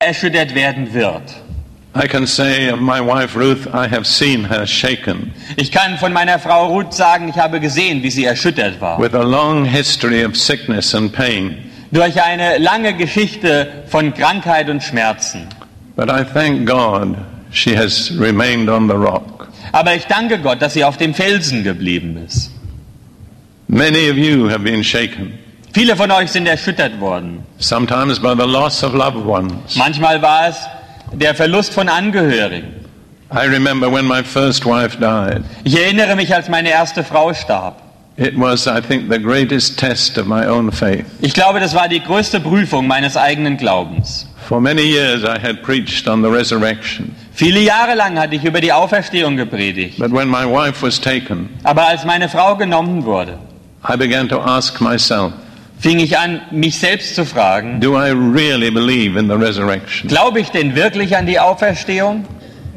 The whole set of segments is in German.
erschüttert werden wird. I can say of my wife Ruth, I have seen her shaken. Ich kann von meiner Frau Ruth sagen, ich habe gesehen, wie sie erschüttert war. With a long history of sickness and pain. Durch eine lange Geschichte von Krankheit und Schmerzen. But I thank God she has remained on the rock. Aber ich danke Gott, dass sie auf dem Felsen geblieben ist. Many of you have been shaken. Viele von euch sind erschüttert worden. Sometimes by the loss of loved ones. Manchmal war es der Verlust von Angehörigen. I remember when my first wife died. Ich erinnere mich, als meine erste Frau starb. It was, I think, the greatest test of my own faith. Ich glaube, das war die größte Prüfung meines eigenen Glaubens. For many years I had preached on the resurrection. Viele Jahre lang hatte ich über die Auferstehung gepredigt. But when my wife was taken, Aber als meine Frau genommen wurde, I began to ask myself, fing ich an, mich selbst zu fragen, do I really believe in the resurrection? glaube ich denn wirklich an die Auferstehung?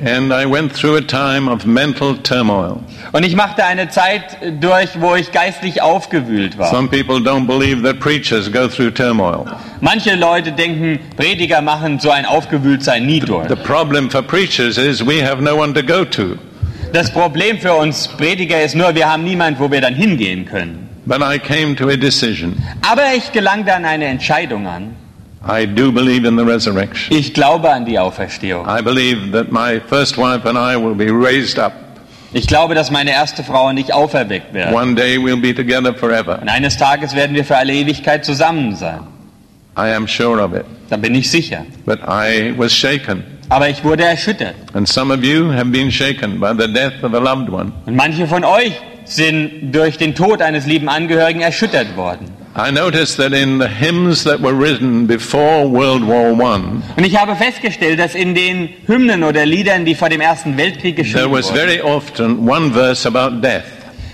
And I went through a time of mental turmoil. Und ich machte eine Zeit durch, wo ich geistlich aufgewühlt war. Some people don't believe that preachers go through turmoil. Manche Leute denken, Prediger machen so ein Aufgewühltsein nie durch. The problem for preachers is we have no one to go to. Das Problem für uns Prediger ist nur, wir haben niemanden, wo wir dann hingehen können. But I came to a decision. Aber ich gelangte an eine Entscheidung an. I do believe in the resurrection. Ich glaube an die Auferstehung. I believe that my first wife and I will be raised up. Ich glaube, dass meine erste Frau und ich auferweckt werden. One day we'll be together forever. Und eines Tages werden wir für alle Ewigkeit zusammen sein. I am sure of it. Da bin ich sicher. But I was shaken. Aber ich wurde erschüttert. And some of you have been shaken by the death of a loved one. Und manche von euch sind durch den Tod eines lieben Angehörigen erschüttert worden. I noticed that in the hymns that were written before World War I, Und ich habe festgestellt, dass in den Hymnen oder Liedern, die vor dem Ersten Weltkrieg there geschrieben was wurden, very often one verse about death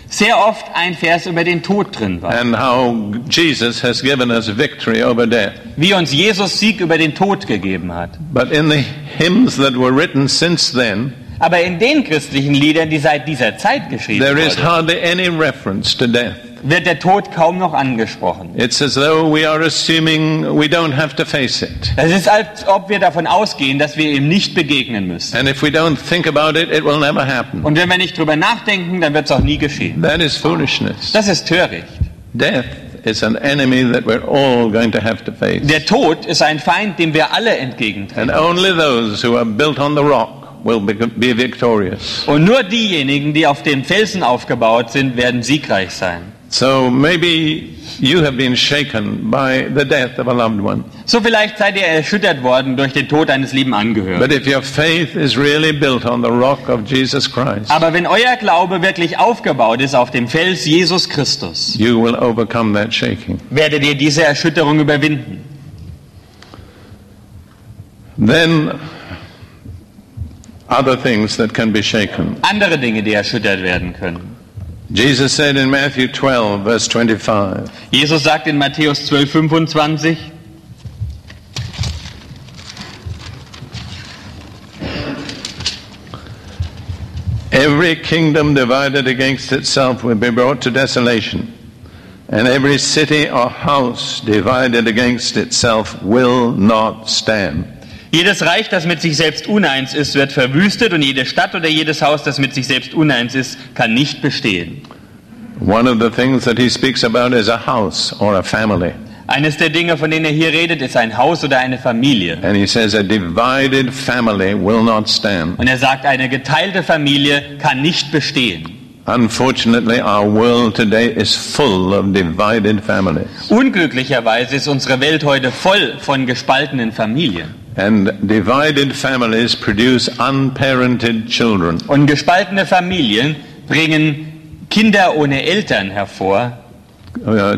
sehr oft ein Vers über den Tod drin war. and how Jesus has given us victory over death. Wie uns Jesus Sieg über den Tod gegeben hat. But in the hymns that were written since then, Aber in den christlichen Liedern, die seit dieser Zeit geschrieben there is wurden, hardly any reference to death. wird der Tod kaum noch angesprochen. It's as though we are assuming we don't have to face it. Es ist, als ob wir davon ausgehen, dass wir ihm nicht begegnen müssen. And if we don't think about it, it will never happen. Und wenn wir nicht drüber nachdenken, dann wird es auch nie geschehen. That is foolishness. Das ist töricht. Death is an enemy that we're all going to have to face. Der Tod ist ein Feind, dem wir alle entgegentreten. And only those who are built on the rock will be victorious. Und nur diejenigen, die auf dem Felsen aufgebaut sind, werden siegreich sein. So maybe you have been shaken by the death of a loved one. So vielleicht seid ihr erschüttert worden durch den Tod eines lieben Angehörigen. But if your faith is really built on the rock of Jesus Christ, Aber wenn euer Glaube wirklich aufgebaut ist auf dem Fels Jesus Christus, you will overcome that shaking. werdet ihr diese Erschütterung überwinden. Then other things that can be shaken. Andere Dinge, die erschüttert werden können. Jesus said in Matthew 12, verse 25, Jesus sagt in Matthäus 12,25, every kingdom divided against itself will be brought to desolation, and every city or house divided against itself will not stand. jedes Reich, das mit sich selbst uneins ist, wird verwüstet, und jede Stadt oder jedes Haus, das mit sich selbst uneins ist, kann nicht bestehen. One of the things that he speaks about is a house or a family. Eines der Dinge, von denen er hier redet, ist ein Haus oder eine Familie. And he says a divided family will not stand. Und er sagt, eine geteilte Familie kann nicht bestehen. Unfortunately, our world today is full of divided families. Unglücklicherweise ist unsere Welt heute voll von gespaltenen Familien. And divided families produce unparented children. Und gespaltene Familien bringen Kinder ohne Eltern hervor.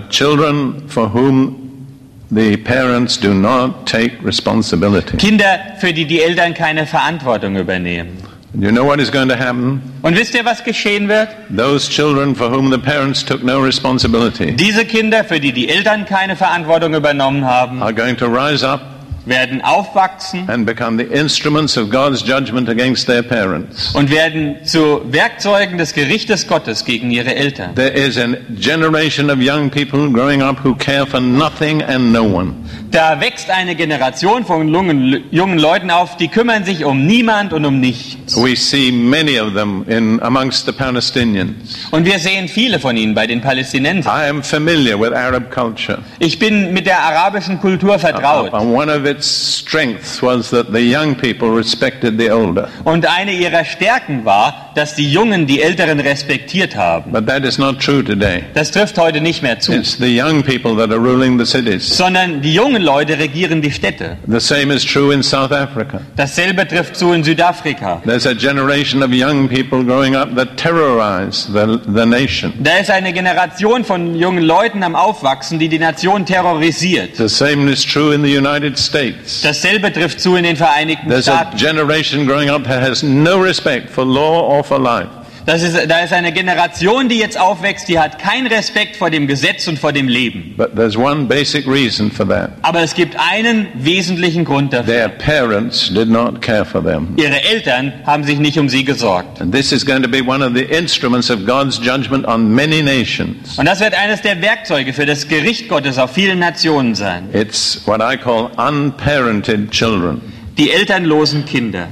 Children for whom the parents do not take responsibility. Kinder, für die die Eltern keine Verantwortung übernehmen. You know what is going to happen? Und wisst ihr, was geschehen wird? Those children for whom the parents took no responsibility Diese Kinder, für die die Eltern keine Verantwortung übernommen haben, are going to rise up werden aufwachsen and become the instruments of God's judgment against their parents. und werden zu Werkzeugen des Gerichtes Gottes gegen ihre Eltern. There is a generation of young people growing up who care for nothing and no one. Da wächst eine Generation von jungen Leuten auf, die kümmern sich um niemand und um nichts. We see many of them amongst the Palestinians. Und wir sehen viele von ihnen bei den Palästinensern. I am familiar with Arab culture. Ich bin mit der arabischen Kultur vertraut. And one of its strengths was that the young people respected the older. Und eine ihrer Stärken war, dass die Jungen die Älteren respektiert haben. But that is not true today. Das trifft heute nicht mehr zu. It's the young people that are ruling the cities. Sondern die jungen Leute regieren die Städte. The same is true in South Africa. Dasselbe trifft zu in Südafrika. There's a generation of young people growing up that terrorize the nation. Da ist eine Generation von jungen Leuten am Aufwachsen, die die Nation terrorisiert. The same is true in the United States. Dasselbe trifft zu in den Vereinigten There's a Staaten. generation growing up that has no respect for law or for life. Da ist eine Generation, die jetzt aufwächst, die hat keinen Respekt vor dem Gesetz und vor dem Leben. But there's one basic reason for that. Aber es gibt einen wesentlichen Grund Their dafür. parents did not care for them. Ihre Eltern haben sich nicht um sie gesorgt. And this is going to be one of the instruments of God's judgment on many nations. Und das wird eines der Werkzeuge für das Gericht Gottes auf vielen Nationen sein. It's what I call unparented children. Die elternlosen Kinder.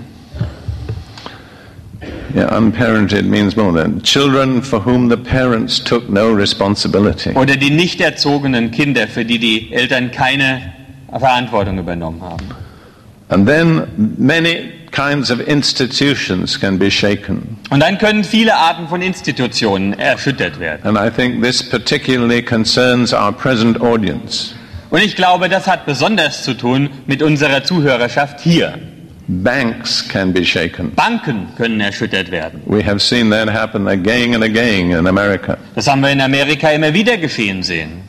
Yeah, unparented means more than children for whom the parents took no responsibility. Oder die nicht erzogenen Kinder, für die die Eltern keine Verantwortung übernommen haben. And then many kinds of institutions can be shaken. Und dann können viele Arten von Institutionen erschüttert werden. And I think this particularly concerns our present audience. Und ich glaube, das hat besonders zu tun mit unserer Zuhörerschaft hier. Banks can be shaken. Banken können erschüttert werden. We have seen that happen again and again in America. Das haben wir in Amerika immer wieder geschehen sehen.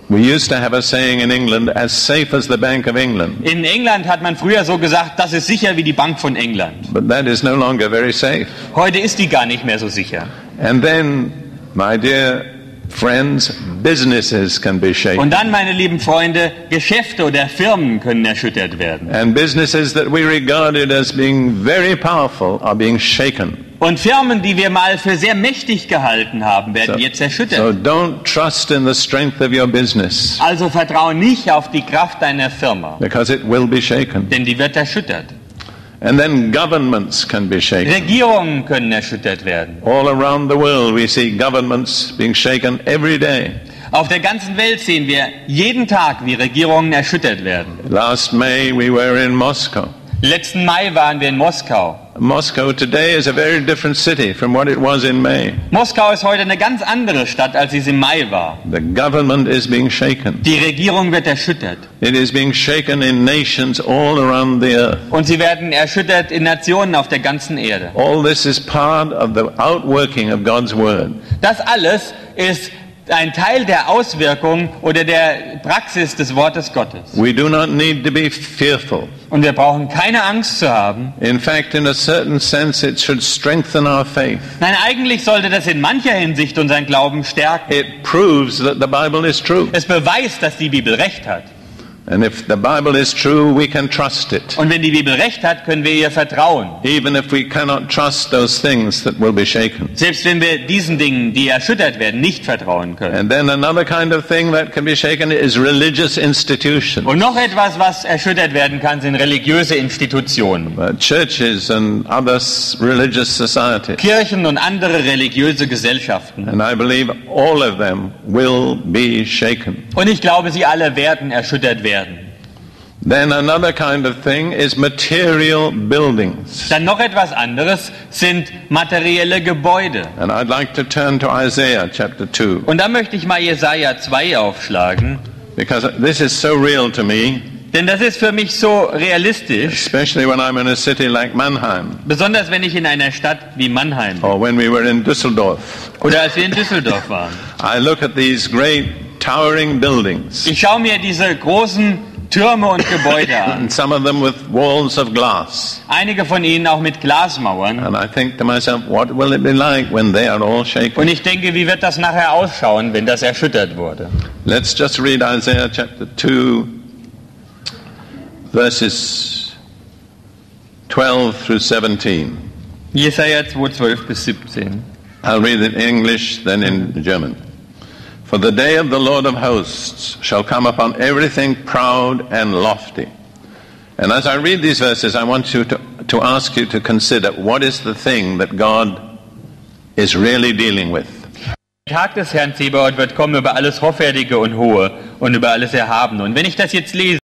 We used to have a saying in England, as safe as the Bank of England. In England hat man früher so gesagt, das ist sicher wie die Bank von England. But that is no longer very safe. Heute ist die gar nicht mehr so sicher. And then, my dear friends, businesses can be shaken. Und dann, meine lieben Freunde, Geschäfte oder Firmen können erschüttert werden. And businesses that we regarded as being very powerful are being shaken. Und Firmen, die wir mal für sehr mächtig gehalten haben, werden jetzt So erschüttert. don't trust in the strength of your business, Also vertraue nicht auf die Kraft deiner Firma, because it will be shaken. denn die wird erschüttert. And then governments can be shaken. Regierungen können erschüttert werden. All around the world we see governments being shaken every day. Auf der ganzen Welt sehen wir jeden Tag, wie Regierungen erschüttert werden. Last May we were in Moscow. Letzten Mai waren wir in Moskau. Moscow today is a very different city from what it was in May. Moskau ist heute eine ganz andere Stadt, als sie es im Mai war. The government is being shaken. Die Regierung wird erschüttert. It is being shaken in nations all around the earth. Und sie werden erschüttert in Nationen auf der ganzen Erde. All this is part of the outworking of God's word. Das alles ist ein Teil der Auswirkung oder der Praxis des Wortes Gottes. We do not need to be fearful. Und wir brauchen keine Angst zu haben. In fact, in a certain sense, it should strengthen our faith. Nein, eigentlich sollte das in mancher Hinsicht unseren Glauben stärken. It proves that the Bible is true. Es beweist, dass die Bibel recht hat. And if the Bible is true, we can trust it. Und wenn die Bibel recht hat, können wir ihr vertrauen. Even if we cannot trust those things that will be shaken. Selbst wenn wir diesen Dingen, die erschüttert werden, nicht vertrauen können. And then another kind of thing that can be shaken is religious institutions. Und noch etwas, was erschüttert werden kann, sind religiöse Institutionen. Churches and other religious societies. Kirchen und andere religiöse Gesellschaften. And I believe all of them will be shaken. Und ich glaube, sie alle werden erschüttert werden. Then another kind of thing is material buildings. Dann noch etwas anderes sind materielle Gebäude. And I'd like to turn to Isaiah chapter 2. Und da möchte ich mal Jesaja 2 aufschlagen, Because this is so real to me, denn das ist für mich so realistisch, especially when I'm in a city like Mannheim, besonders wenn ich in einer Stadt wie Mannheim or when we were in Düsseldorf. oder als wir in Düsseldorf waren. I look at these great towering buildings, Ich schaue mir diese großen Türme und Gebäude an, and some of them with walls of glass. einige von ihnen auch mit Glasmauern. And I think to myself, what will it be like when they are all shaken? Und ich denke, wie wird das nachher ausschauen, wenn das erschüttert wurde? Let's just read Isaiah chapter 2, verses 12 through 17. Jesaja 2, 12 bis 17. I'll read it in English, then in German. For the day of the Lord of hosts shall come upon everything proud and lofty. And as I read these verses, I want you to ask you to consider what is the thing that God is really dealing with. Der Tag des Herrn Zebaoth wird kommen über alles Hoffärtige und Hohe und über alles Erhabene. Und wenn ich das jetzt lese,